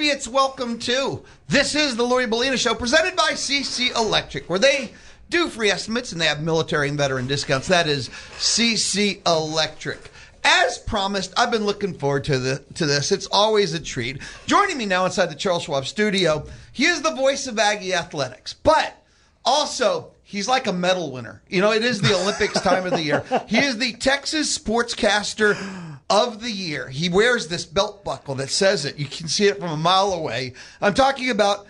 idiots, welcome to. This is the Louie Belina Show, presented by CC Electric, where they do free estimates and they have military and veteran discounts. That is CC Electric. As promised, I've been looking forward to this. It's always a treat. Joining me now inside the Charles Schwab studio, he is the voice of Aggie Athletics, but also he's like a medal winner. You know, it is the Olympics time of the year. He is the Texas Sportscaster of the year. He wears this belt buckle that says it. You can see it from a mile away. I'm talking about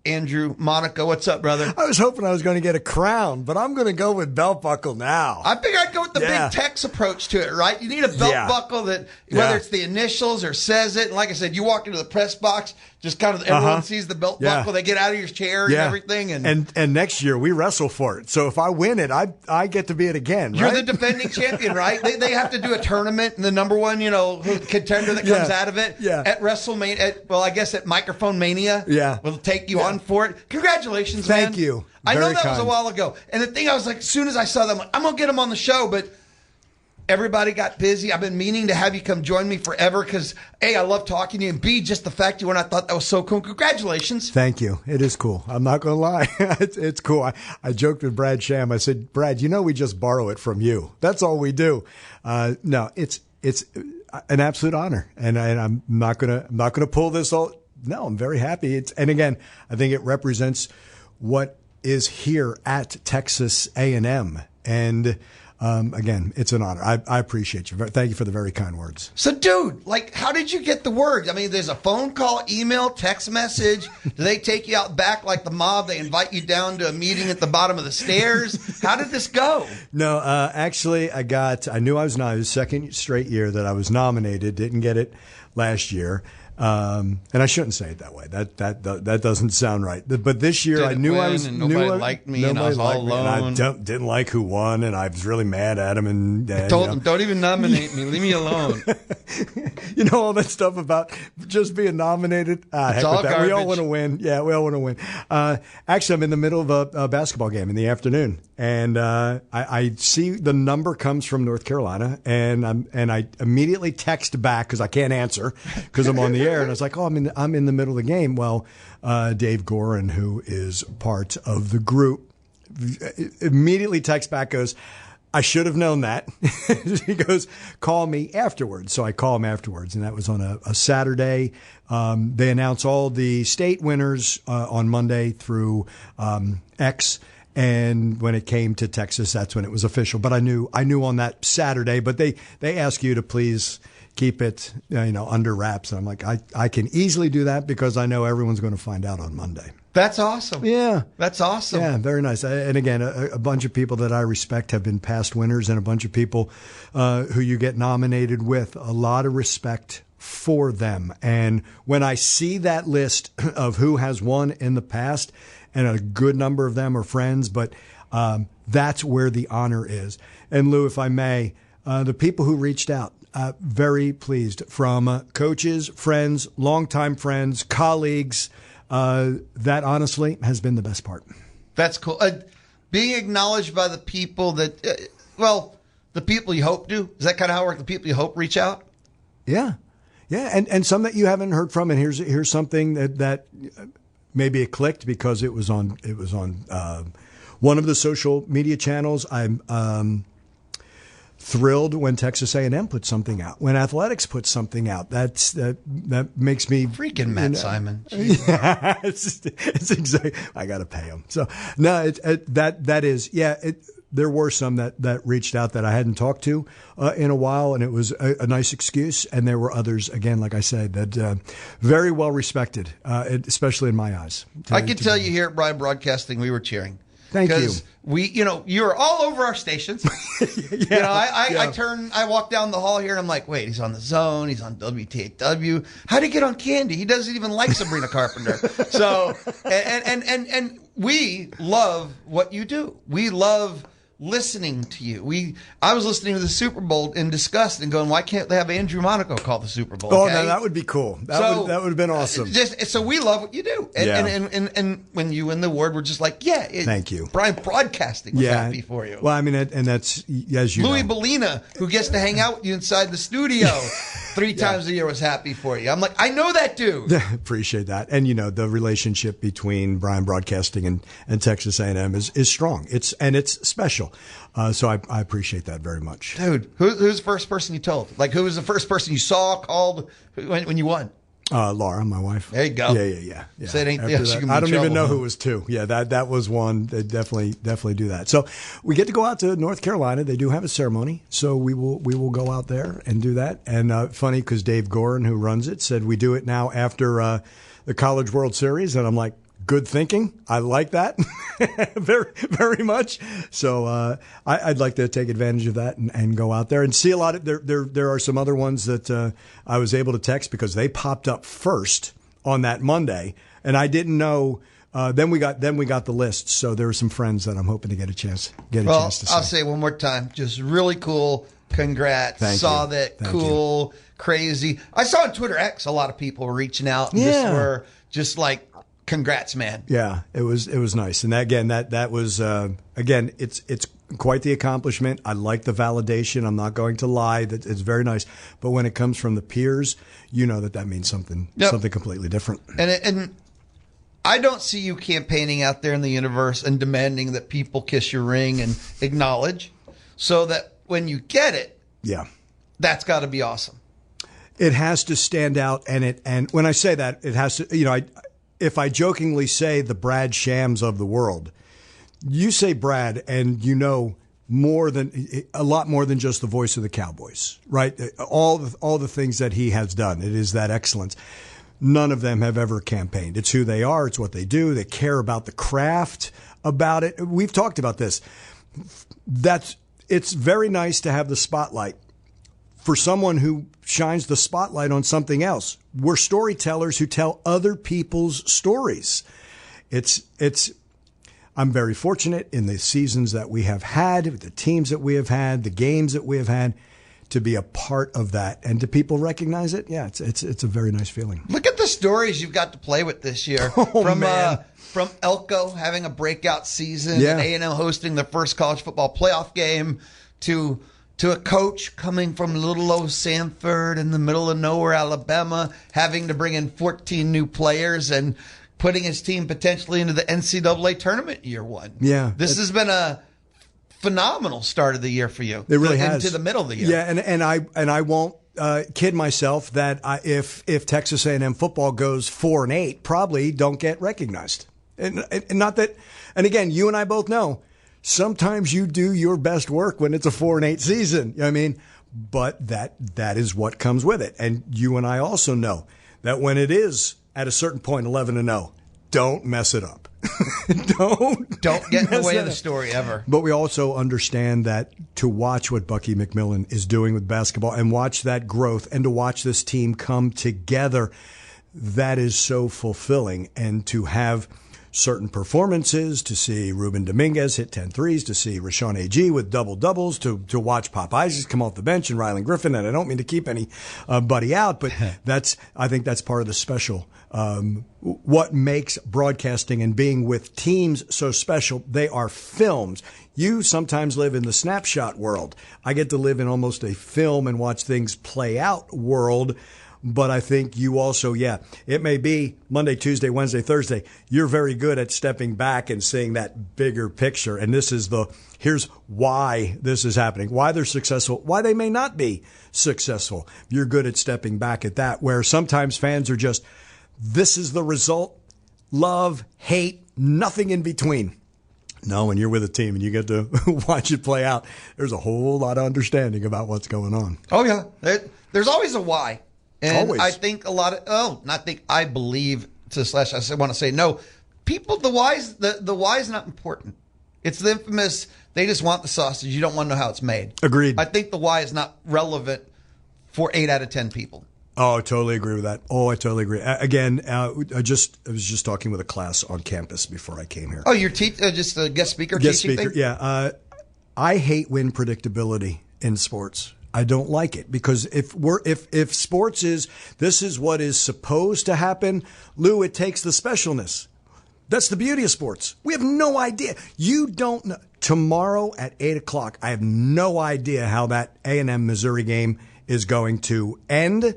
Andrew Monaco. What's up, brother? I was hoping I was going to get a crown, but I'm going to go with belt buckle now. I figured I'd go with the big Tex approach to it, right? You need a belt buckle that, whether it's the initials or says it. And like I said, you walk into the press box, just kind of everyone sees the belt buckle. They get out of your chair and everything. And next year we wrestle for it. So if I win it, I get to be it again. You're the defending champion, right? They have to do a tournament, and the number one, contender that comes out of it at WrestleMania. I guess at Microphone Mania. Will take you on for it. Congratulations, man. Thank you. I know that was a while ago. And the thing I was like, as soon as I saw them, I'm going to get them on the show, but everybody got busy. I've been meaning to have you come join me forever because, A, I love talking to you, and B, just the fact you went, I thought that was so cool. Congratulations. Thank you. It is cool. I'm not going to lie. It's cool. I joked with Brad Sham. I said, Brad, we just borrow it from you. That's all we do. No, it's an absolute honor, and I'm not gonna pull this all. No, I'm very happy. And again, I think it represents what is here at Texas A&M. And again, it's an honor. I appreciate you. Thank you for the very kind words. So, dude, how did you get the word? I mean, there's a phone call, email, text message. Do they take you out back like the mob? They invite you down to a meeting at the bottom of the stairs? How did this go? No, actually, I knew I was nominated. Second straight year that I was nominated. Didn't get it last year. And I shouldn't say it that way. That doesn't sound right. But this year I knew I was. Nobody liked me, and I was all alone. And I didn't like who won, and I was really mad at him. And I told him, "Don't even nominate me. Leave me alone." All that stuff about just being nominated. It's all garbage. We all want to win. Yeah, we all want to win. Actually, I'm in the middle of a basketball game in the afternoon, and I see the number comes from North Carolina, and I immediately text back because I can't answer because I'm on the air, and I was like, I'm in the middle of the game. Well, Dave Gorin, who is part of the group, immediately texts back, goes, I should have known that. He goes, call me afterwards. So I call him afterwards, and that was on a Saturday. They announce all the state winners on Monday through X. And when it came to Texas, that's when it was official. But I knew on that Saturday. But they ask you to please keep it under wraps. And I'm like, I can easily do that because I know everyone's going to find out on Monday. That's awesome. Yeah. That's awesome. Yeah, very nice. And again, a bunch of people that I respect have been past winners, and a bunch of people who you get nominated with. A lot of respect for them. And when I see that list of who has won in the past, and a good number of them are friends, but that's where the honor is. And Lou, if I may, the people who reached out, very pleased, from coaches, friends, longtime friends, colleagues. That honestly has been the best part. That's cool. Being acknowledged by the people that, the people you hope do. Is that kind of how it works? The people you hope reach out? Yeah. Yeah. And some that you haven't heard from. And here's something that maybe it clicked because it was on one of the social media channels. I'm thrilled when Texas A&M puts something out, when athletics puts something out. That makes me freaking Matt Simon. Yeah, it's exactly. I got to pay him. So no, that is there were some that reached out that I hadn't talked to in a while, and it was a nice excuse. And there were others, again, like I said, that very well respected, especially in my eyes. I can tell you here at Brian Broadcasting, we were cheering. Thank you. Because you're all over our stations. I walk down the hall here and I'm like, wait, he's on The Zone. He's on WTAW. How'd he get on Candy? He doesn't even like Sabrina Carpenter. So, and we love what you do. We love listening to you. I was listening to the Super Bowl in disgust and going, why can't they have Andrew Monaco call the Super Bowl? Oh, no, that would be cool. That would have been awesome. So we love what you do. And when you win the award, we're just like, thank you. Brian Broadcasting was happy for you. Well, I mean, and that's, as you Louie know. Belina, who gets to hang out with you inside the studio. three times a year was happy for you. I'm like, I know that dude. Appreciate that. And, the relationship between Brian Broadcasting and Texas A&M is strong. It's special. So I appreciate that very much. Dude, who's the first person you told? Like, who was the first person you saw, called when you won? Laura, my wife. There you go. Yeah. So it ain't, I don't even know who was two. Yeah, that was one. They definitely do that. So we get to go out to North Carolina. They do have a ceremony, so we will go out there and do that. And funny because Dave Gorin, who runs it, said we do it now after the College World Series, and I'm like, good thinking. I like that very, very much. So I'd like to take advantage of that and go out there and see a lot of. There are some other ones that I was able to text because they popped up first on that Monday, and I didn't know. Then we got the list. So there are some friends that I'm hoping to get a chance to see. I'll say one more time, just really cool. Congrats. Thank saw you. that. Thank cool, you. Crazy. I saw on Twitter X a lot of people were reaching out and just were just like, congrats, man. Yeah, it was nice. And again, that was again, it's quite the accomplishment. I like the validation. I'm not going to lie. That it's very nice. But when it comes from the peers, that means something completely different. And I don't see you campaigning out there in the universe and demanding that people kiss your ring and acknowledge, so that when you get it, that's got to be awesome. It has to stand out, and when I say that, it has to. If I jokingly say the Brad Shams of the world, you say Brad, and a lot more than just the voice of the Cowboys, right? All the things that he has done, it is that excellence. None of them have ever campaigned. It's who they are. It's what they do. They care about the craft, about it. We've talked about this. It's very nice to have the spotlight for someone who shines the spotlight on something else. We're storytellers who tell other people's stories. I'm very fortunate in the seasons that we have had, the teams that we have had, the games that we have had, to be a part of that, and do people recognize it? Yeah, it's a very nice feeling. Look at the stories you've got to play with this year. From Elko having a breakout season, and A&M hosting their first college football playoff game, to a coach coming from little old Sanford in the middle of nowhere, Alabama, having to bring in 14 new players and putting his team potentially into the NCAA tournament year one. Yeah. This has been a phenomenal start of the year for you. It really has. Into the middle of the year. Yeah, and I won't kid myself that if Texas A&M football goes 4-8, probably don't get recognized. And not that, and again, you and I both know, sometimes you do your best work when it's a 4-8 season. You know what I mean? But that is what comes with it. And you and I also know that when it is at a certain point 11-0, don't mess it up. Don't get in the way of the story ever. But we also understand that to watch what Bucky McMillan is doing with basketball and watch that growth and to watch this team come together, that is so fulfilling. And to have certain performances, to see Ruben Dominguez hit 10 threes, to see Rashawn Agee with double-doubles, to watch Pop Isaacs come off the bench and Rylan Griffin, and I don't mean to keep anybody out, but I think that's part of the special. What makes broadcasting and being with teams so special, they are films. You sometimes live in the snapshot world. I get to live in almost a film and watch things play out world. But I think you also, it may be Monday, Tuesday, Wednesday, Thursday. You're very good at stepping back and seeing that bigger picture. And here's why this is happening, why they're successful, why they may not be successful. You're good at stepping back at that, where sometimes fans are just, this is the result, love, hate, nothing in between. No, when you're with a team and you get to watch it play out, there's a whole lot of understanding about what's going on. Oh, yeah. There's always a why. And always. I think I believe I want to say no. People, the why is not important. It's the infamous, they just want the sausage. You don't want to know how it's made. Agreed. I think the why is not relevant for 8 out of 10 people. Oh, I totally agree with that. Oh, I totally agree. Again, I was just talking with a class on campus before I came here. Oh, you're just a guest speaker teaching thing? Yeah. I hate win predictability in sports. I don't like it because if sports this is what is supposed to happen, Lou, it takes the specialness. That's the beauty of sports. We have no idea. You don't know. Tomorrow at 8:00, I have no idea how that A&M Missouri game is going to end.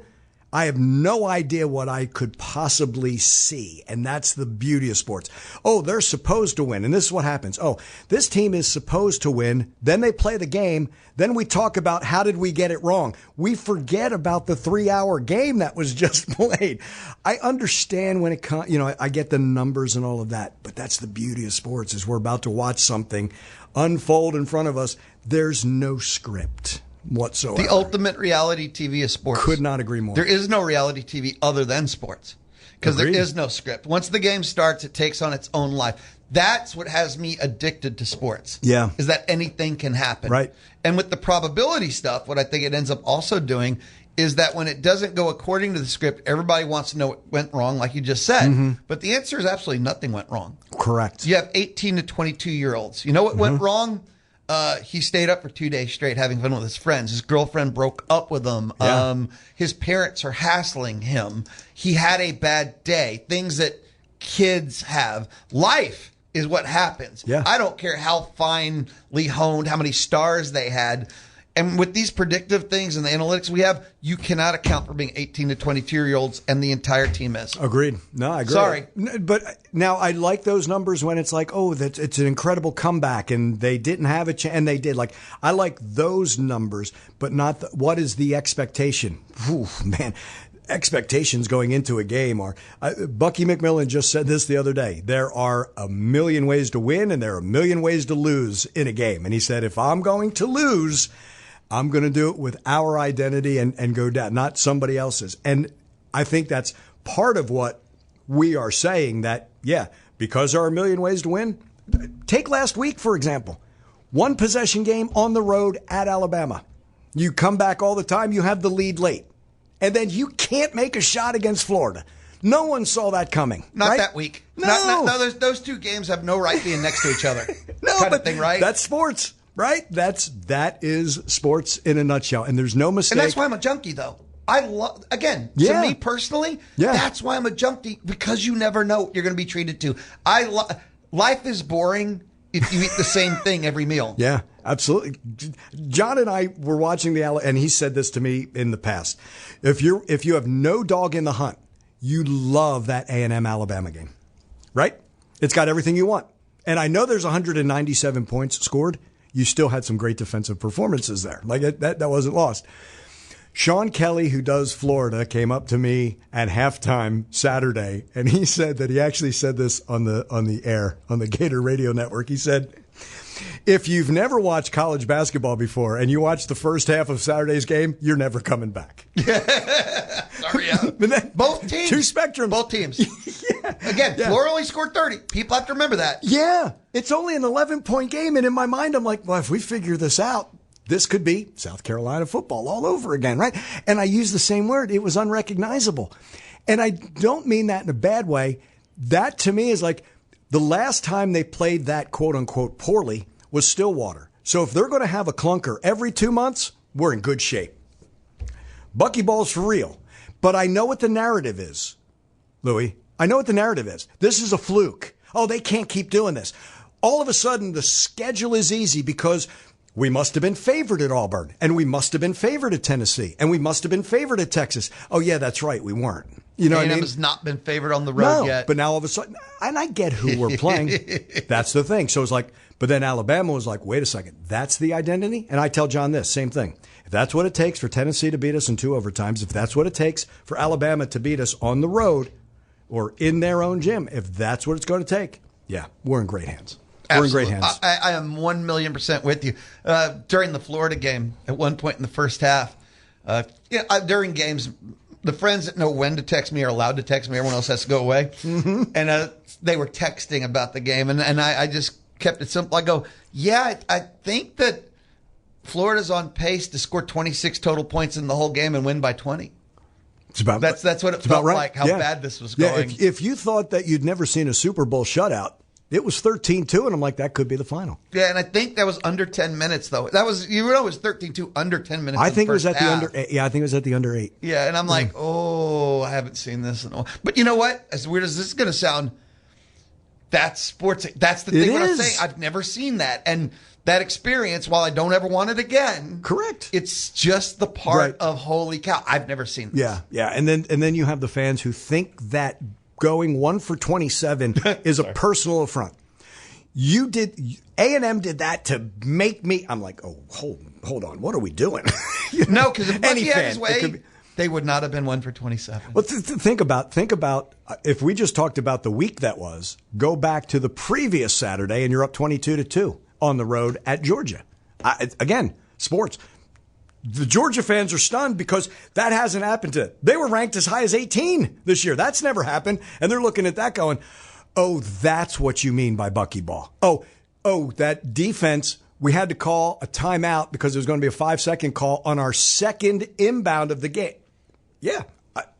I have no idea what I could possibly see, and that's the beauty of sports. Oh, they're supposed to win, and this is what happens. Oh, this team is supposed to win. Then they play the game. Then we talk about how did we get it wrong. We forget about the 3-hour game that was just played. I understand when it comes, I get the numbers and all of that, but that's the beauty of sports is we're about to watch something unfold in front of us. There's no script whatsoever. The ultimate reality TV is sports. Could not agree more. There is no reality TV other than sports because there is no script. Once the game starts, it takes on its own life. That's what has me addicted to sports. Yeah. Is that anything can happen. Right. And with the probability stuff, what I think it ends up also doing is that when it doesn't go according to the script, everybody wants to know what went wrong, like you just said. Mm-hmm. But the answer is absolutely nothing went wrong. Correct. You have 18 to 22-year-olds. You know what went wrong? He stayed up for 2 days straight having fun with his friends. His girlfriend broke up with him. Yeah. His parents are hassling him. He had a bad day. Things that kids have. Life is what happens. Yeah. I don't care how finely honed, how many stars they had. And with these predictive things and the analytics we have, you cannot account for being 18 to 22-year-olds, and the entire team is. Agreed. No, I agree. Sorry. But now I like those numbers when it's like, oh, it's an incredible comeback, and they didn't have a chance, and they did. Like, I like those numbers, but not what is the expectation? Whew, man. Expectations going into a game are Bucky McMillan just said this the other day. There are a million ways to win and there are a million ways to lose in a game. And he said, if I'm going to lose, I'm going to do it with our identity and go down, not somebody else's. And I think that's part of what we are saying that, yeah, because there are a million ways to win. Take last week, for example, 1 possession game on the road at Alabama. You come back all the time. You have the lead late. And then you can't make a shot against Florida. No one saw that coming. Not right? that week. No. Those two games have no right being next to each other. No, kind but of thing, right? That's sports, right? That is sports in a nutshell. And there's no mistake. And that's why I'm a junkie, though. I love, again, Yeah. to me personally, Yeah. that's why I'm a junkie, because you never know what you're going to be treated to. Life is boring if you eat the same thing every meal. Yeah, absolutely. John and I were watching and he said this to me in the past. If you have no dog in the hunt, you love that A&M Alabama game, right? It's got everything you want. And I know there's 197 points scored. You still had some great defensive performances there. Like that wasn't lost. Sean Kelly, who does Florida, came up to me at halftime Saturday, and he said that he actually said this on the air, on the Gator Radio Network. He said, if you've never watched college basketball before and you watch the first half of Saturday's game, you're never coming back. Sorry, both teams. Two spectrums. Both teams. Yeah. Again, Yeah. Florida only scored 30. People have to remember that. Yeah. It's only an 11-point game, and in my mind, I'm like, well, if we figure this out, this could be South Carolina football all over again, right? And I use the same word. It was unrecognizable. And I don't mean that in a bad way. That, to me, is like the last time they played that quote-unquote poorly was Stillwater. So if they're going to have a clunker every 2 months, we're in good shape. Bucky Ball's for real. But I know what the narrative is, Louie. I know what the narrative is. This is a fluke. Oh, they can't keep doing this. All of a sudden, the schedule is easy because we must have been favored at Auburn, and we must have been favored at Tennessee, and we must have been favored at Texas. Oh, yeah, that's right. We weren't. You know what I mean? has not been favored on the road yet. But now all of a sudden, and I get who we're playing. That's the thing. So it's like, but then Alabama was like, wait a second, that's the identity? And I tell John this, same thing. If that's what it takes for Tennessee to beat us in 2 overtimes, if that's what it takes for Alabama to beat us on the road or in their own gym, if that's what it's going to take, yeah, we're in great hands. Absolutely. We're in great hands. I am 1,000,000% with you. During the Florida game, at one point in the first half, during games, the friends that know when to text me are allowed to text me. Everyone else has to go away. Mm-hmm. And they were texting about the game, and I just kept it simple. I go, yeah, I think that Florida's on pace to score 26 total points in the whole game and win by 20. That's what it felt like, how bad this was going. If you thought that you'd never seen a Super Bowl shutout, it was 13-2, and I'm like, that could be the final. Yeah, and I think that was under 10 minutes, though. That was, it was 13-2, under 10 minutes. I think it was at half. the under 8. Yeah, I think it was at the under 8. Yeah, and I'm like, I haven't seen this in a while. But you know what? As weird as this is going to sound, that's sports. That's the thing. What I'm saying, I've never seen that, and that experience, while I don't ever want it again. Correct. It's just the part of holy cow. I've never seen this. Yeah. And then you have the fans who think that going 1 for 27 is a personal affront. You did A&M did that to make me. I'm like, oh, hold on. What are we doing? No, because if Bucky had his way, they would not have been 1 for 27. Well, think about if we just talked about the week that was. Go back to the previous Saturday, and you're up 22-2 on the road at Georgia. Again, sports. The Georgia fans are stunned because that hasn't happened to. They were ranked as high as 18 this year. That's never happened, and they're looking at that going, "Oh, that's what you mean by Bucky Ball." Oh, that defense. We had to call a timeout because there was going to be a 5-second call on our second inbound of the game. Yeah,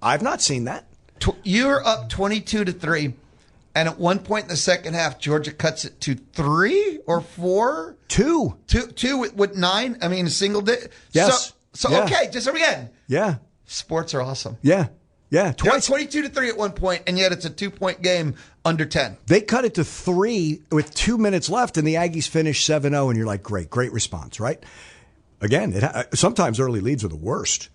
I've not seen that. You're up 22-3, and at one point in the second half, Georgia cuts it to 3 or 4? 2. 2 with 9. I mean, a single digit. Yes. So yeah. Okay, just again. Yeah. Sports are awesome. Yeah. Twice. 22-3 at one point, and yet it's a 2-point game under 10. They cut it to 3 with 2 minutes left, and the Aggies finish 7-0, and you're like, great response, right? Again, sometimes early leads are the worst.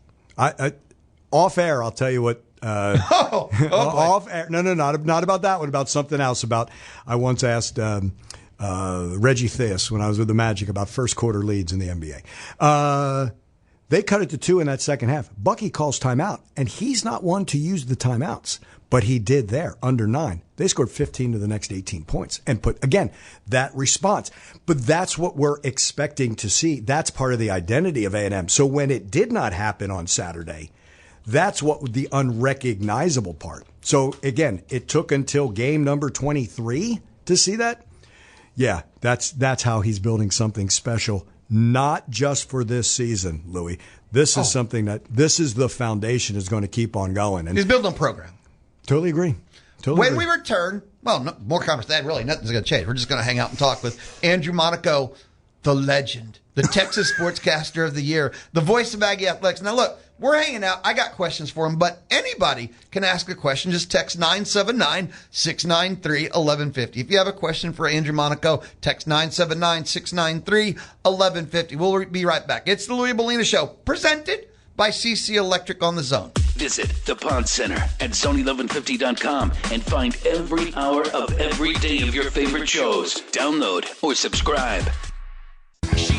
Off air, I'll tell you what. Off air. No, not about that one. About something else. I once asked Reggie Theus when I was with the Magic about first quarter leads in the NBA. They cut it to 2 in that second half. Bucky calls timeout, and he's not one to use the timeouts, but he did there under 9. They scored 15 to the next 18 points and put, again, that response. But that's what we're expecting to see. That's part of the identity of A&M. So when it did not happen on Saturday, that's what the unrecognizable part. So again, it took until game number 23 to see that. Yeah, that's how he's building something special. Not just for this season, Louie. This is something this is the foundation is going to keep on going. And he's building a program. Totally agree. When we return, more conversation. Really, nothing's going to change. We're just going to hang out and talk with Andrew Monaco, the legend, the Texas Sportscaster of the Year, the voice of Aggie Athletics. Now, look, we're hanging out. I got questions for him, but anybody can ask a question. Just text 979-693-1150. If you have a question for Andrew Monaco, text 979-693-1150. We'll be right back. It's the Louie Belina Show, presented by CC Electric on the Zone. Visit the Pond Center at zone1150.com and find every hour of every day of your favorite shows. Download or subscribe.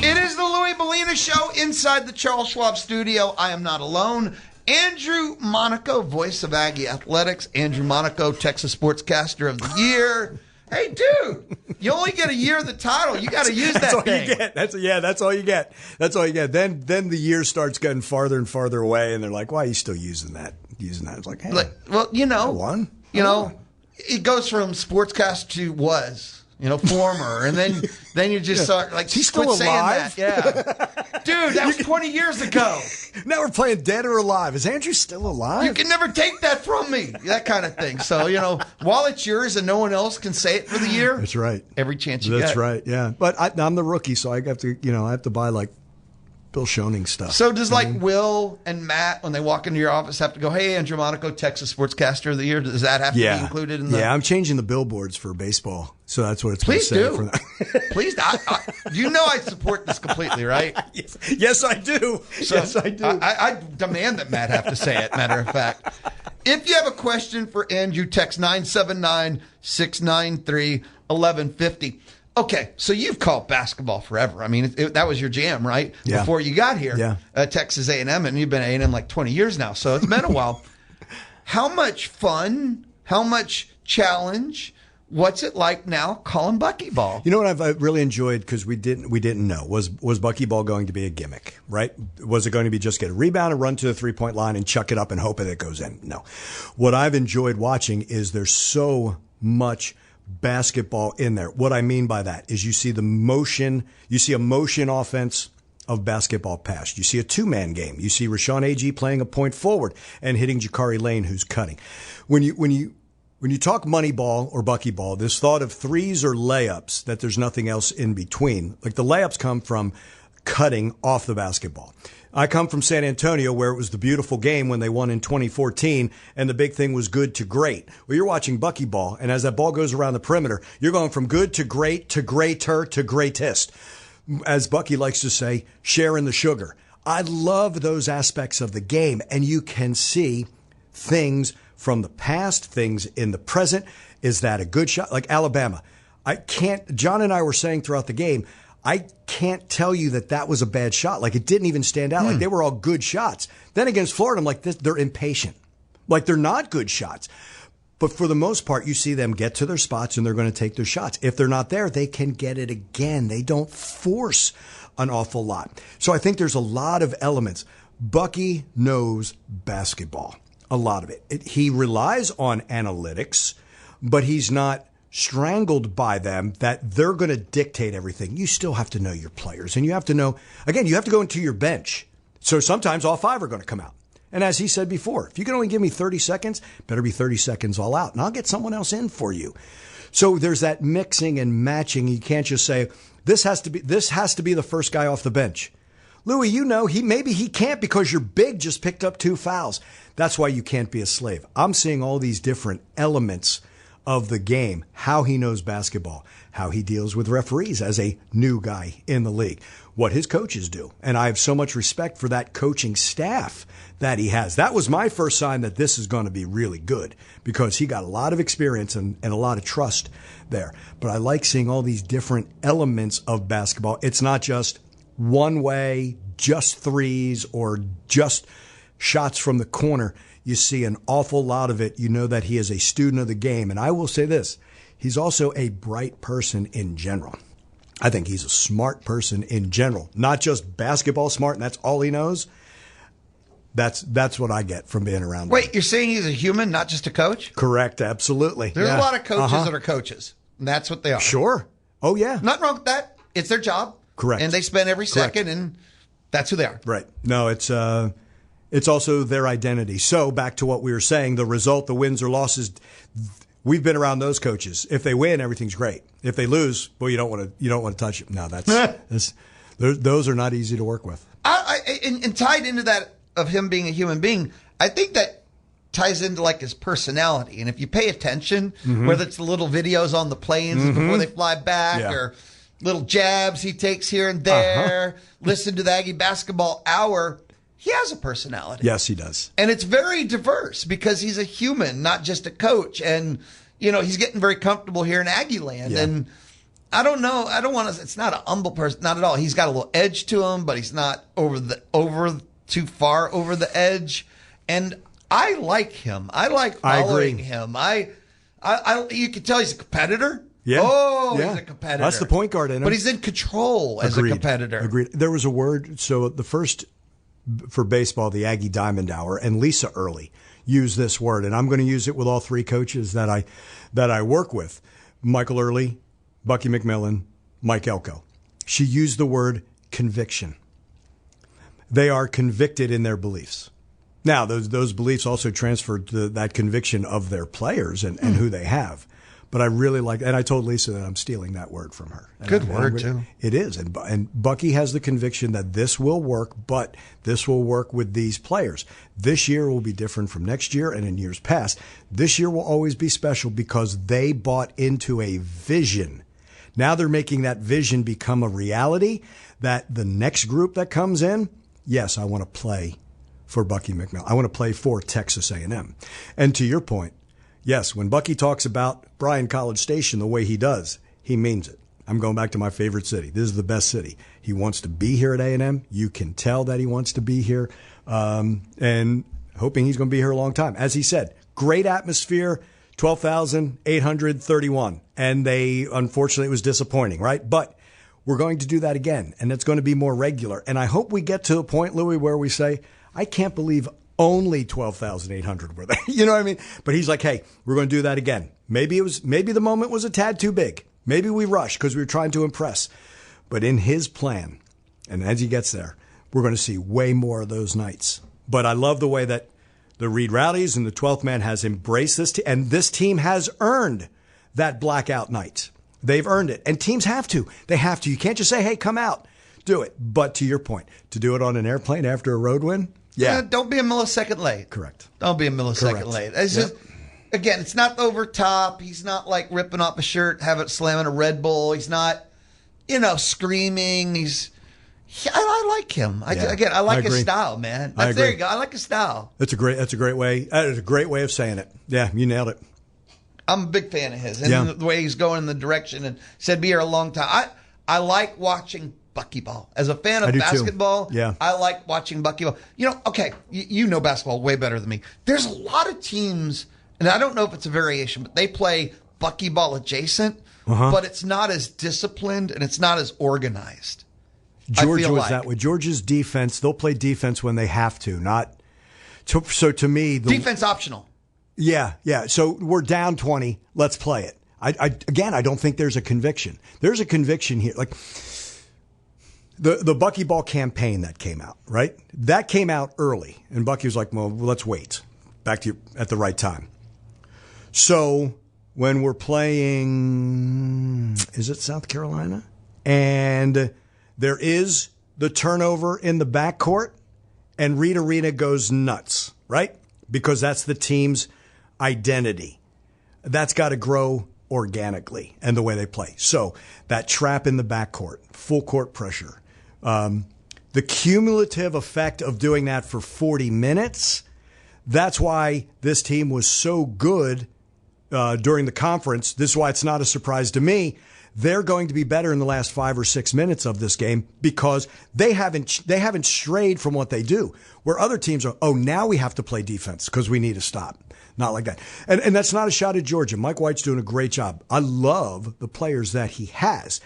It is the Louie Belina Show inside the Charles Schwab studio. I am not alone. Andrew Monaco, voice of Aggie Athletics. Andrew Monaco, Texas Sportscaster of the Year. Hey, dude, you only get a year of the title. You got to use that thing. You get. That's all you get. That's all you get. Then the year starts getting farther and farther away, and they're like, "Why are you still using that?" It's like, hey, well, I won. It goes from sportscast to was. Former, and then you just start like, he's still alive. Saying that. Yeah, dude, that was 20 years ago. Now we're playing dead or alive. Is Andrew still alive? You can never take that from me. That kind of thing. So while it's yours and no one else can say it for the year, that's right. Every chance you get. That's right. Yeah, but I'm the rookie, so I have to, I have to buy like Bill Schoening stuff. So does Will and Matt, when they walk into your office, have to go, "Hey, Andrew Monaco, Texas Sportscaster of the Year"? Does that have to be included in the? Yeah, I'm changing the billboards for baseball, so that's what it's. Please do. For that. Please, I support this completely, right? Yes, I do. So yes, I do. I demand that Matt have to say it. Matter of fact, if you have a question for Andrew, text 979-693-1150. Okay, so you've called basketball forever. I mean, that was your jam, right? Yeah. Before you got here, Texas A&M, and you've been at A&M like 20 years now, so it's been a while. How much fun, how much challenge, what's it like now calling Bucky Ball? You know what I've really enjoyed, because we didn't know, was Bucky Ball going to be a gimmick, right? Was it going to be just get a rebound and run to the three-point line and chuck it up and hope that it goes in? No. What I've enjoyed watching is there's so much basketball in there. What I mean by that is you see a motion offense of basketball pass. You see a two-man game. You see Rashawn Agee playing a point forward and hitting Jakari Lane, who's cutting. When you talk money ball or Bucky Ball, this thought of threes or layups, that there's nothing else in between. Like the layups come from cutting off the basketball. I come from San Antonio, where it was the beautiful game when they won in 2014, and the big thing was good to great. Well, you're watching Bucky Ball, and as that ball goes around the perimeter, you're going from good to great to greater to greatest. as Bucky likes to say, sharing the sugar. I love those aspects of the game, and you can see things from the past, things in the present. Is that a good shot? Like Alabama. John and I were saying throughout the game, I can't tell you that was a bad shot. Like, it didn't even stand out. Like, they were all good shots. Then against Florida, I'm like, they're impatient. Like, they're not good shots. But for the most part, you see them get to their spots and they're going to take their shots. If they're not there, they can get it again. They don't force an awful lot. So I think there's a lot of elements. Bucky knows basketball, a lot of it. He relies on analytics, but he's not strangled by them that they're going to dictate everything. You still have to know your players, and you have to know, again, you have to go into your bench. So sometimes all 5 are going to come out. And as he said before, if you can only give me 30 seconds, better be 30 seconds all out, and I'll get someone else in for you. So there's that mixing and matching. You can't just say, this has to be the first guy off the bench. Louie, maybe he can't because your big just picked up 2 fouls. That's why you can't be a slave. I'm seeing all these different elements of the game, how he knows basketball, how he deals with referees as a new guy in the league, what his coaches do. And I have so much respect for that coaching staff that he has. That was my first sign that this is going to be really good because he got a lot of experience and a lot of trust there. But I like seeing all these different elements of basketball. It's not just one way, just threes, or just shots from the corner. You see an awful lot of it. You know that he is a student of the game. And I will say this, he's also a bright person in general. I think he's a smart person in general, not just basketball smart, and that's all he knows. That's what I get from being around him. Wait, you're saying he's a human, not just a coach? Correct, absolutely. There's a lot of coaches that are coaches, and that's what they are. Sure. Oh, yeah. Nothing wrong with that. It's their job. Correct. And they spend every second, and that's who they are. Right. No, it's also their identity. So back to what we were saying, the result, the wins or losses, we've been around those coaches. If they win, everything's great. If they lose, well, you don't want to touch them. No, those are not easy to work with. And tied into that of him being a human being, I think that ties into like his personality. And if you pay attention, whether it's the little videos on the planes before they fly back or little jabs he takes here and there, listen to the Aggie Basketball Hour, he has a personality. Yes, he does. And it's very diverse because he's a human, not just a coach. And, he's getting very comfortable here in Aggie land. Yeah. And I don't know. I don't want to, it's not an humble person, not at all. He's got a little edge to him, but he's not too far over the edge. And I like him. I like following him. You can tell he's a competitor. Yeah. Oh, he's a competitor. That's the point guard in him. But he's in control as a competitor. Agreed. There was a word. So the first for baseball, the Aggie Diamond Hour, and Lisa Early used this word, and I'm going to use it with all 3 coaches that I work with: Michael Early, Bucky McMillan, Mike Elko. She used the word conviction. They are convicted in their beliefs. Now, those beliefs also transferred to that conviction of their players and who they have. But I really like, and I told Lisa that I'm stealing that word from her. Good word, too. It is. And Bucky has the conviction that this will work, but this will work with these players. This year will be different from next year and in years past. This year will always be special because they bought into a vision. Now they're making that vision become a reality that the next group that comes in, yes, I want to play for Bucky McMillan. I want to play for Texas A&M. And to your point, yes, when Bucky talks about Bryan College Station the way he does, he means it. I'm going back to my favorite city. This is the best city. He wants to be here at A&M. You can tell that he wants to be here, and hoping he's going to be here a long time. As he said, great atmosphere, 12,831. And unfortunately, it was disappointing, right? But we're going to do that again, and it's going to be more regular. And I hope we get to a point, Louie, where we say, I can't believe only 12,800 were there. You know what I mean? But he's like, hey, we're going to do that again. Maybe the moment was a tad too big. Maybe we rushed because we were trying to impress. But in his plan, and as he gets there, we're going to see way more of those nights. But I love the way that the Reed Rowdies and the 12th Man has embraced this, and this team has earned that blackout night. They've earned it. And teams have to. They have to. You can't just say, hey, come out. Do it. But to your point, to do it on an airplane after a road win, yeah. Don't be a millisecond late. Correct. Don't be a millisecond late. It's just, again, it's not over top. He's not like ripping off a shirt, have it slamming a Red Bull. He's not screaming. I like him. I like his style, man. There you go. I like his style. That's a great way of saying it. Yeah, you nailed it. I'm a big fan of his, and the way he's going in the direction, and said be here a long time. I like watching Bucky Ball. As a fan of basketball, I like watching Bucky Ball. You know basketball way better than me. There's a lot of teams, and I don't know if it's a variation, but they play Bucky Ball adjacent, but it's not as disciplined and it's not as organized. Georgia was that way. Georgia's defense, they'll play defense when they have to, not. So to me, defense optional. Yeah. So we're down 20. Let's play it. I don't think there's a conviction. There's a conviction here. Like the Bucky Ball campaign that came out, right? That came out early. And Bucky was like, well, let's wait. Back to you at the right time. So when we're playing, is it South Carolina? And there is the turnover in the backcourt, and Reed Arena goes nuts, right? Because that's the team's identity. That's got to grow organically and the way they play. So that trap in the backcourt, full court pressure, the cumulative effect of doing that for 40 minutes, that's why this team was so good during the conference. This is why it's not a surprise to me. They're going to be better in the last 5 or 6 minutes of this game because they haven't strayed from what they do. Where other teams are, now we have to play defense because we need to stop. Not like that. And that's not a shot at Georgia. Mike White's doing a great job. I love the players that he has.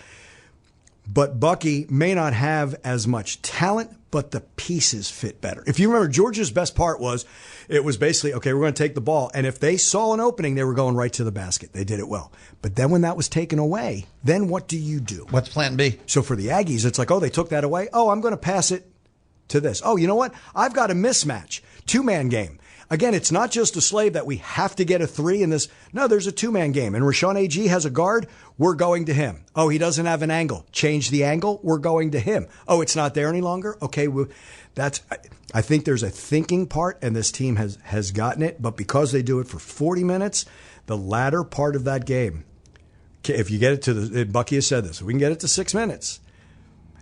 But Bucky may not have as much talent, but the pieces fit better. If you remember, Georgia's best part was, it was basically, okay, we're going to take the ball. And if they saw an opening, they were going right to the basket. They did it well. But then when that was taken away, then what do you do? What's plan B? So for the Aggies, it's like, they took that away. I'm going to pass it to this. You know what? I've got a mismatch. 2-man game. Again, it's not just a slave that we have to get a 3 in this. No, there's a 2-man game. And Rashawn A.G. has a guard. We're going to him. He doesn't have an angle. Change the angle. We're going to him. It's not there any longer. Okay, I think there's a thinking part, and this team has gotten it. But because they do it for 40 minutes, the latter part of that game, if you get it to Bucky has said this, we can get it to 6 minutes.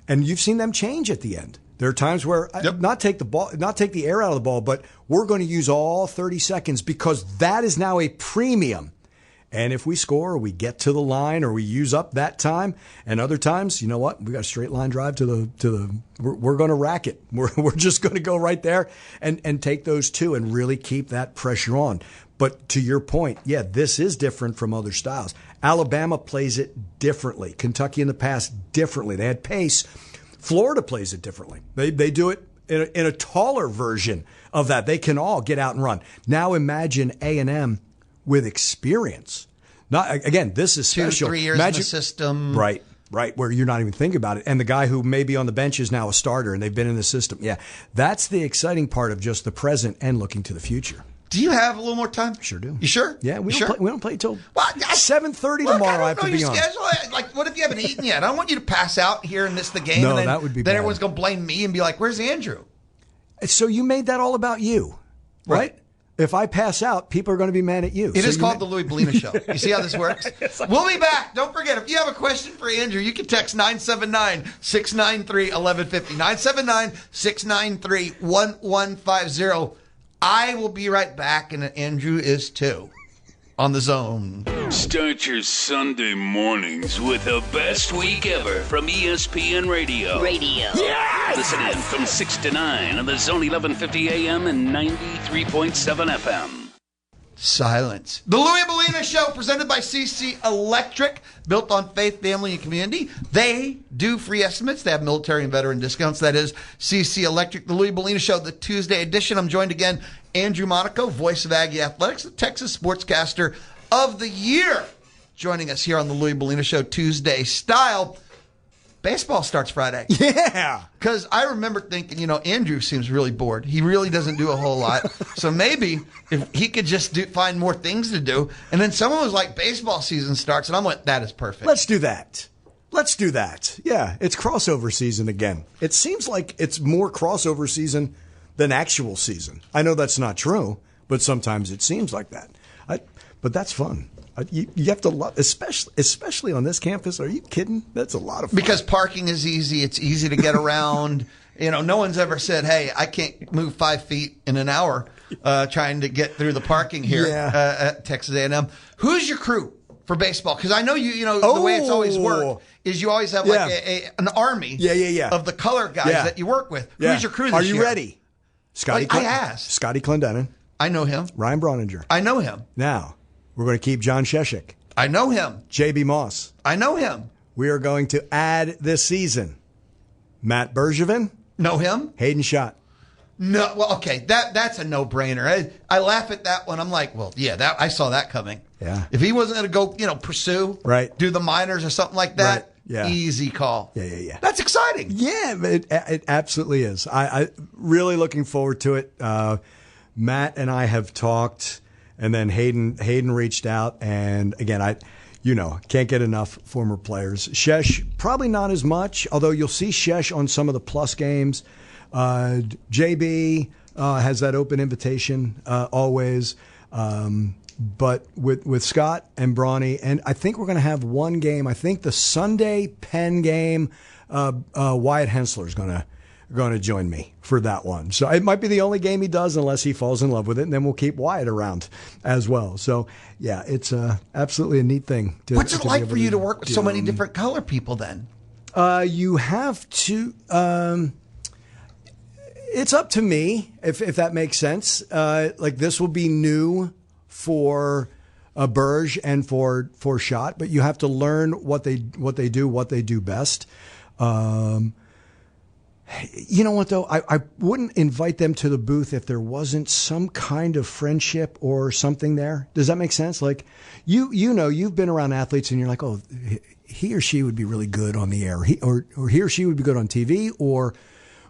And you've seen them change at the end. There are times where not take the air out of the ball, but we're going to use all 30 seconds because that is now a premium. And if we score or we get to the line or we use up that time, and other times, you know what? We got a straight line drive to the we're going to rack it. We're just going to go right there and take those 2 and really keep that pressure on. But to your point, this is different from other styles. Alabama plays it differently. Kentucky in the past differently. They had pace. Florida plays it differently. They do it in a taller version of that. They can all get out and run. Now imagine A&M with experience. This is special. 2-3 years in the system. Right, where you're not even thinking about it. And the guy who may be on the bench is now a starter, and they've been in the system. Yeah, that's the exciting part of just the present and looking to the future. Do you have a little more time? Sure do. You sure? Yeah, we don't play till 7:30 tomorrow. I have to be on. Like, what if you haven't eaten yet? I don't want you to pass out here and miss the game. No, and then, that would be then bad. Everyone's going to blame me and be like, "Where's Andrew?" So you made that all about you, right? If I pass out, people are going to be mad at you. It is called the Louie Belina Show. You see how this works? We'll be back. Don't forget, if you have a question for Andrew, you can text 979-693-1150. 979-693-1150. I will be right back, and Andrew is too, on the zone. Start your Sunday mornings with the best week ever from ESPN Radio. Yes! Listen in from 6 to 9 on the Zone 1150 AM and 93.7 FM. Silence. The Louie Belina Show, presented by CC Electric, built on faith, family, and community. They do free estimates. They have military and veteran discounts. That is CC Electric. The Louie Belina Show, the Tuesday edition. I'm joined again, Andrew Monaco, voice of Aggie Athletics, the Texas Sportscaster of the Year, joining us here on the Louie Belina Show Tuesday style. Baseball starts Friday. Yeah. Because I remember thinking, Andrew seems really bored. He really doesn't do a whole lot. So maybe if he could just find more things to do. And then someone was like, baseball season starts. And I'm like, that is perfect. Let's do that. Yeah, it's crossover season again. It seems like it's more crossover season than actual season. I know that's not true, but sometimes it seems like that. But that's fun. You have to love, especially on this campus. Are you kidding? That's a lot of fun. Because parking is easy. It's easy to get around. No one's ever said, hey, I can't move 5 feet in an hour trying to get through the parking here at Texas A&M. Who's your crew for baseball? Because I know the way it's always worked is you always have an army of the color guys that you work with. Who's your crew this year? Are you ready? I asked. Scotty Clendenin. I know him. Ryan Broninger. I know him. Now, we're going to keep John Sheshik. I know him. J.B. Moss. I know him. We are going to add this season Matt Bergevin. Know him. Hayden Schott. No, well, okay, that's a no-brainer. I laugh at that one. I'm like, well, yeah, I saw that coming. Yeah. If he wasn't going to go, pursue, do the minors or something like that, right. Yeah. Easy call. Yeah. That's exciting. Yeah, it absolutely is. I really looking forward to it. Matt and I have talked, and then Hayden reached out, and again, can't get enough former players. Shesh, probably not as much, although you'll see Shesh on some of the plus games. JB has that open invitation always. But with Scott and Bronny, and I think we're going to have one game. I think the Sunday Penn game, Wyatt Hensler is going to join me for that one. So it might be the only game he does unless he falls in love with it, and then we'll keep Wyatt around as well. So, yeah, it's absolutely a neat thing. What's it like for you to work with so many different color people then? You have to... it's up to me, if that makes sense. Like this will be new for Burge and for Schott, but you have to learn what they do best. You know what, though? I wouldn't invite them to the booth if there wasn't some kind of friendship or something there. Does that make sense? Like, you've been around athletes and you're like, oh, he or she would be really good on the air. He or she would be good on TV or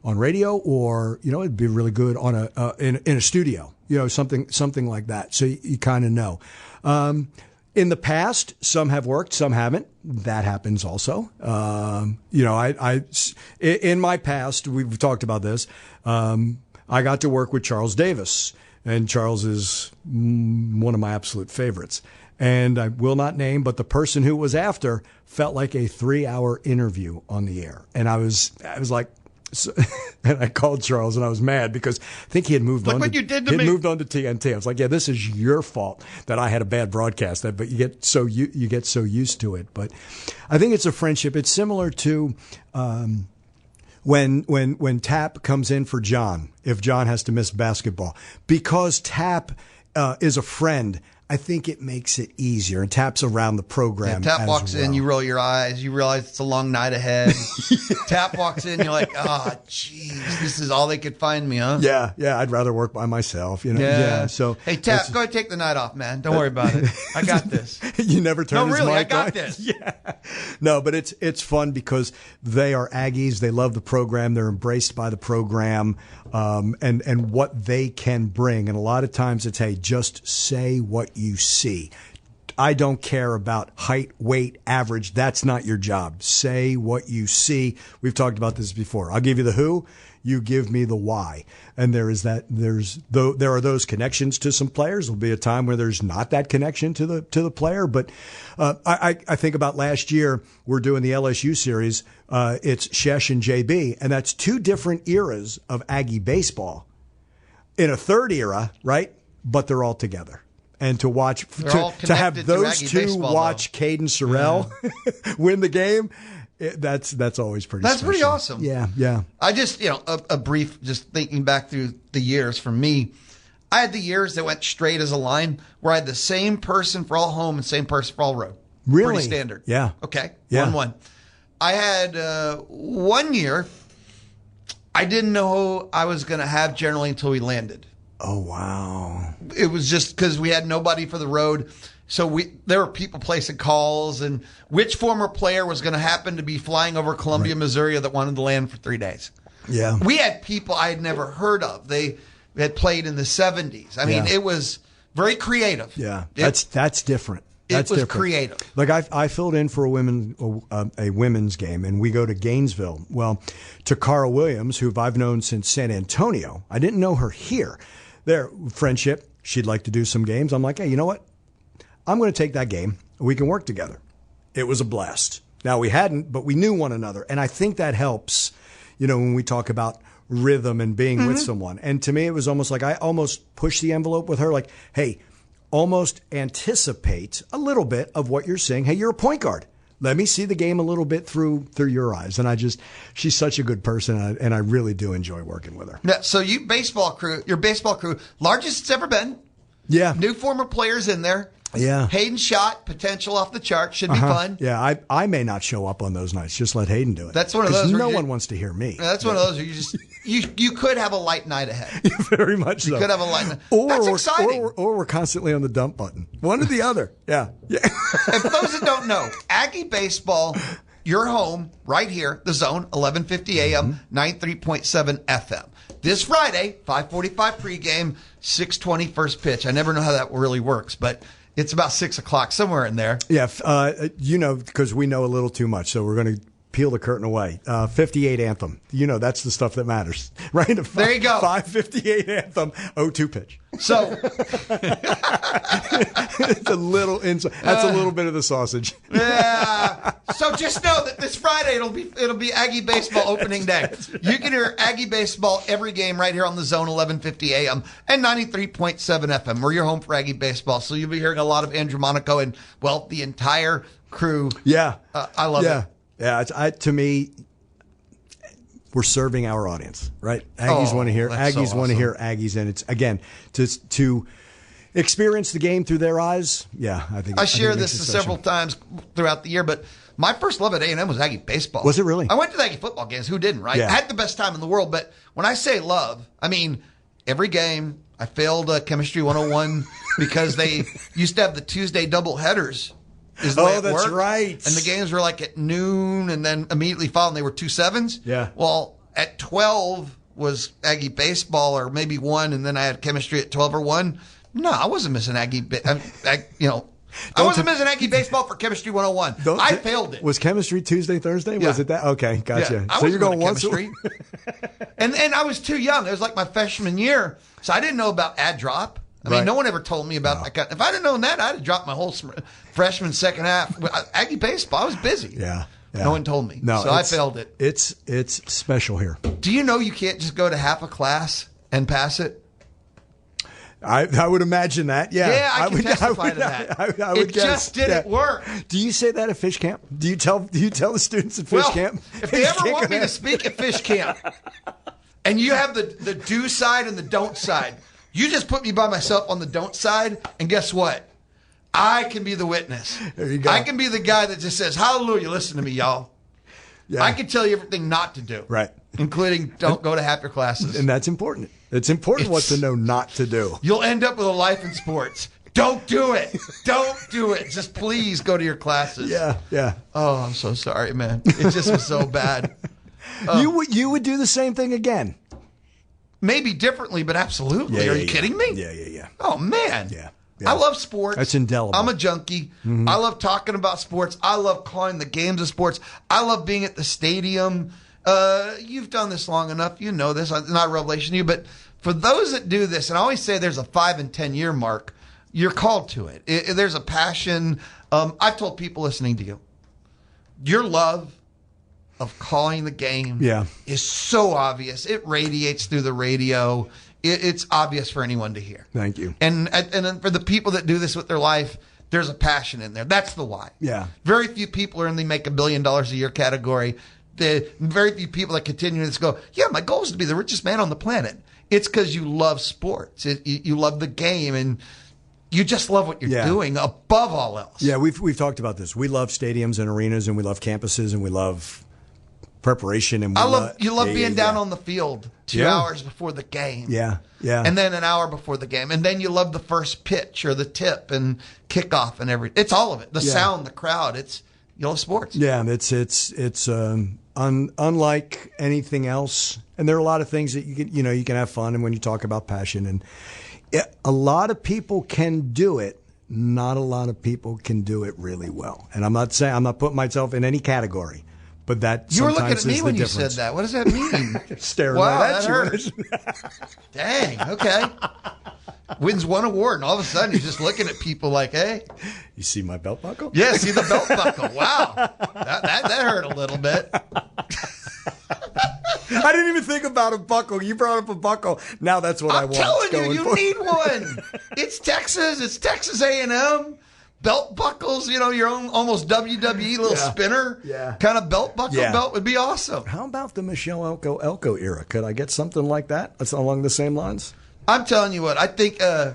on radio, or, it'd be really good on in a studio, something like that. So you kind of know. In the past, some have worked, some haven't. That happens also. In my past, we've talked about this. I got to work with Charles Davis, and Charles is one of my absolute favorites. And I will not name, but the person who was after felt like a 3-hour interview on the air. And I was like, so, and I called Charles and I was mad because I think he had moved on. What you did to me. Moved on to TNT. I was like, yeah, this is your fault that I had a bad broadcast. But you get so used to it. But I think it's a friendship. It's similar to when Tap comes in for John, if John has to miss basketball, because Tap is a friend. I think it makes it easier. And Tap's around the program. Yeah, Tap walks in, you roll your eyes, you realize it's a long night ahead. Tap walks in, you're like, jeez, this is all they could find me, huh? Yeah, I'd rather work by myself, Yeah. So hey, Tap, go ahead and take the night off, man. Don't worry about it. I got this. You never turn his mic on. I got this. Yeah. No, but it's fun because they are Aggies. They love the program. They're embraced by the program, and what they can bring. And a lot of times it's, hey, just say what you see. I don't care about height, weight, average. That's not your job. Say what you see. We've talked about this before. I'll give you the who. You give me the why. And there are those connections to some players. There'll be a time where there's not that connection to the player. But I think about last year, we're doing the LSU series. It's Shesh and JB, and that's two different eras of Aggie baseball. In a third era, right? But they're all together. And to watch, to have those two baseball, watch Caden Sorrell win the game, that's always pretty. That's special. Pretty awesome. Yeah. I just, a brief, just thinking back through the years for me, I had the years that went straight as a line where I had the same person for all home and same person for all road. Really? Pretty standard. Yeah. Okay. Yeah. 1-1. I had 1 year, I didn't know who I was going to have generally until we landed. Oh, wow. It was just because we had nobody for the road. So there were people placing calls and which former player was going to happen to be flying over Columbia, Missouri that wanted to land for 3 days. Yeah. We had people I had never heard of. They had played in the 70s. I mean, it was very creative. Yeah. That's different. It was creative. Like I filled in for a women's game, and we go to Gainesville. Well, to Carl Williams, who I've known since San Antonio. I didn't know her here. Their friendship, she'd like to do some games. I'm like, hey, you know what? I'm going to take that game. We can work together. It was a blast. Now, we hadn't, but we knew one another. And I think that helps, when we talk about rhythm and being with someone. And to me, it was almost like I almost pushed the envelope with her, like, hey, almost anticipate a little bit of what you're saying. Hey, you're a point guard. Let me see the game a little bit through your eyes. And she's such a good person, and I really do enjoy working with her. Yeah, so your baseball crew, largest it's ever been. Yeah. New former players in there. Yeah. Hayden shot, potential off the chart. Should be fun. Yeah, I may not show up on those nights. Just let Hayden do it. That's one of those. No one wants to hear me. That's one of those where you could have a light night ahead. Very much so. You could have a light night. That's exciting. Or we're constantly on the dump button. One or the other. Yeah. And for those that don't know, Aggie Baseball, your home right here, The Zone, 1150 AM, 93.7 FM. This Friday, 5:45 pregame, 6:20 first pitch. I never know how that really works, but it's about 6 o'clock, somewhere in there. Yeah, because we know a little too much, so we're going to peel the curtain away. 58 anthem. That's the stuff that matters, right? There you go. 5:58 anthem, 0-2 pitch. So it's a little inside. That's a little bit of the sausage. Yeah. So just know that this Friday it'll be Aggie Baseball opening day. You can hear Aggie Baseball every game right here on The Zone, 1150 AM and 93.7 FM. We're your home for Aggie Baseball, so you'll be hearing a lot of Andrew Monaco and the entire crew. Yeah, I love it. Yeah, to me, we're serving our audience, right? Aggies want to hear Aggies want to hear Aggies, and it's again to experience the game through their eyes. Yeah, I think I share this several times throughout the year, but my first love at A&M was Aggie Baseball. Was it really? I went to the Aggie football games. Who didn't, right? Yeah. I had the best time in the world, but when I say love, I mean every game. I failed Chemistry 101 because they used to have the Tuesday double headers. That's worked. Right. And the games were like at noon and then immediately following they were 2 7s. Yeah. Well, at 12 was Aggie Baseball or maybe 1, and then I had Chemistry at 12 or 1. No, I wasn't missing I wasn't missing Aggie Baseball for Chemistry 101. I failed it. Was Chemistry Tuesday, Thursday? Yeah. Was it that? Okay, gotcha. Yeah. So you're going once Chemistry. And I was too young. It was like my freshman year, so I didn't know about ad drop. I mean, no one ever told me about that. If I'd have known that, I'd have dropped my whole freshman second half. Aggie Baseball, I was busy. Yeah. No one told me. No, so I failed it. It's special here. Do you know you can't just go to half a class and pass it? I would imagine that. Yeah. Yeah, I can testify to that. I would guess. Just didn't work. Do you say that at fish camp? Do you tell the students at fish camp? If they ever want me to speak at fish camp, and you have the do side and the don't side, you just put me by myself on the don't side, and guess what? I can be the witness. There you go. I can be the guy that just says, hallelujah, listen to me, y'all. Yeah. I can tell you everything not to do. Right. Including don't go to half your classes. And that's important. It's important what to know not to do. You'll end up with a life in sports. Don't do it. Don't do it. Just please go to your classes. Yeah. Oh, I'm so sorry, man. It just was so bad. You would do the same thing again. Maybe differently, but absolutely. Yeah, Are you kidding me? Yeah. Oh, man. Yeah. I love sports. That's indelible. I'm a junkie. Mm-hmm. I love talking about sports. I love calling the games of sports. I love being at the stadium. You've done this long enough. You know this. It's not a revelation to you. But for those that do this, and I always say there's a 5 and 10 year mark, you're called to it. There's a passion. I've told people listening to you, your love of calling the game is so obvious. It radiates through the radio. It's obvious for anyone to hear. Thank you. And then for the people that do this with their life, there's a passion in there. That's the why. Yeah. Very few people are in the make $1 billion a year category. Very few people that continue to go, my goal is to be the richest man on the planet. It's because you love sports. You love the game, and you just love what you're doing above all else. Yeah, we've talked about this. We love stadiums and arenas, and we love campuses, and we love preparation. And you love being down on the field 2 hours before the game. Yeah. And then an hour before the game. And then you love the first pitch or the tip and kickoff and everything. It's all of it. The sound, the crowd. You love sports. Yeah, it's unlike anything else. And there are a lot of things that you can have fun. And when you talk about passion, and a lot of people can do it. Not a lot of people can do it really well. And I'm not putting myself in any category. But that you were looking at me when you difference. said that. What does that mean? Staring wow, right at that you. hurt. Dang. Okay. wins one award, and all of a sudden he's just looking at people like, hey. You see my belt buckle? Yeah, see the belt buckle. Wow. That hurt a little bit. I didn't even think about a buckle. You brought up a buckle. Now that's what I want. I'm telling you, you need one. It's Texas. It's Texas A&M. Belt buckles, your own almost WWE little spinner kind of belt buckle belt would be awesome. How about the Michelle Elko era? Could I get something like that? That's along the same lines? I'm telling you what, I think, I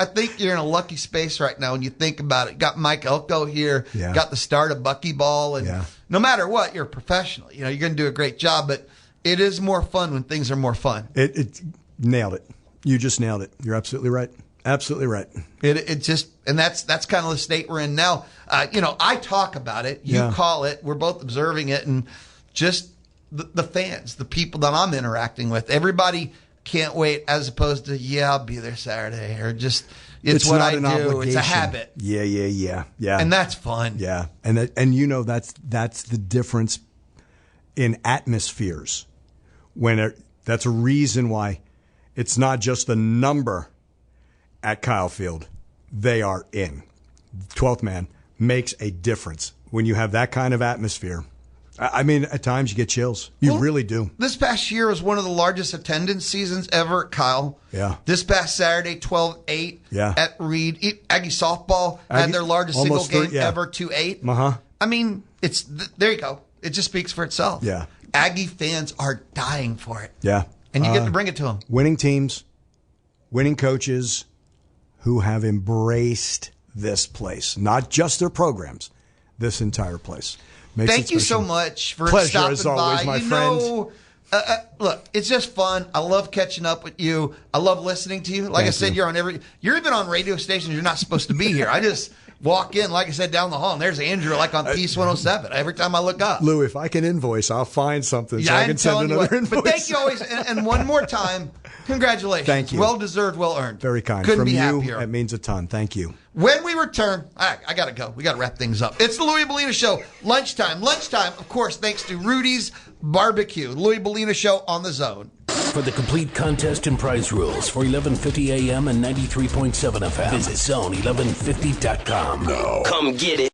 think you're in a lucky space right now when you think about it. Got Mike Elko here, got the start of Bucky Ball, and no matter what, you're a professional. You're going to do a great job, but it is more fun when things are more fun. It nailed it. You just nailed it. You're absolutely right. Absolutely right. It just, and that's kind of the state we're in now. I talk about it, you call it, we're both observing it, and just the fans, the people that I'm interacting with, everybody can't wait, as opposed to, I'll be there Saturday, or just, it's what I do. Obligation. It's a habit. Yeah. And that's fun. Yeah. And that's the difference in atmospheres. That's a reason why it's not just the number at Kyle Field. They are in. 12th man makes a difference when you have that kind of atmosphere. I mean, at times you get chills. You really do. This past year was one of the largest attendance seasons ever at Kyle. Yeah. This past Saturday, 12-8 at Reed. Aggie softball had their largest single game ever, 2-8. Uh-huh. I mean, there you go. It just speaks for itself. Yeah. Aggie fans are dying for it. Yeah. And you get to bring it to them. Winning teams, winning coaches who have embraced this place, not just their programs, this entire place. Thank you so much for stopping as always, by. My friend. Look, it's just fun. I love catching up with you. I love listening to you. Like I said, you're even on radio stations you're not supposed to be here. I just walk in, like I said, down the hall, and there's Andrew like on Peace 107 every time I look up. Lou, if I can invoice, I'll find something so I can send another invoice. But thank you always, and one more time, congratulations. Thank you. Well deserved, well earned. Very kind. Couldn't From be you, happier. That means a ton. Thank you. When we return, I got to go. We got to wrap things up. It's the Louie Belina Show. Lunchtime, of course, thanks to Rudy's Barbecue. Louie Belina Show on the Zone. For the complete contest and prize rules for 1150 AM and 93.7 FM, visit zone1150.com. Come get it.